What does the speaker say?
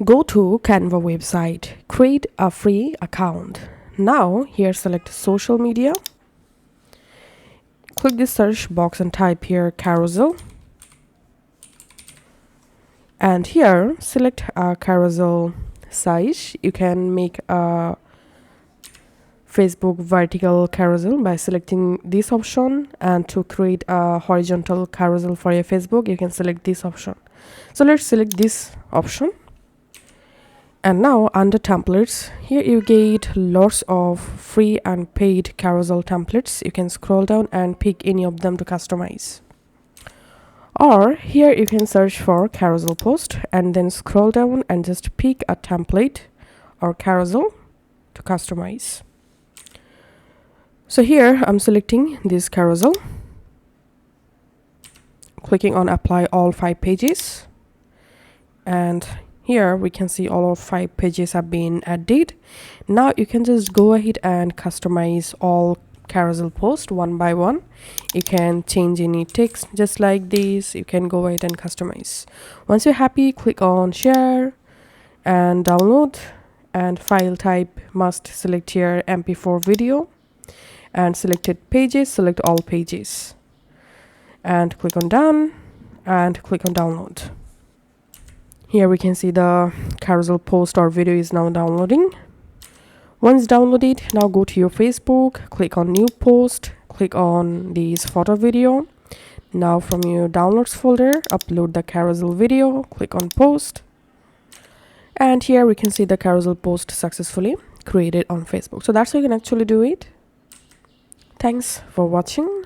Go to Canva website, create a free account. Now here select social media, click the search box and type here Carousel, and here select a Carousel size. You can make a Facebook vertical carousel by selecting this option, and to create a horizontal carousel for your Facebook you can select this option. So let's select this option. And now under templates, here you get lots of free and paid carousel templates. You can scroll down and pick any of them to customize. Or here you can search for carousel post and then scroll down and just pick a template or carousel to customize. So here I'm selecting this carousel, clicking on apply all 5 pages, and here we can see all of 5 pages have been added. Now you can just go ahead and customize all carousel posts one by one. You can change any text just like this. You can go ahead and customize. Once you're happy, click on share and download, and file type must select here MP4 video, and selected pages select all pages, and click on done and click on download. Here we can see the carousel post or video is now downloading. Once downloaded, now go to your Facebook, click on new post, click on this photo video. Now from your downloads folder, upload the carousel video, click on post. And here we can see the carousel post successfully created on Facebook. So that's how you can actually do it. Thanks for watching.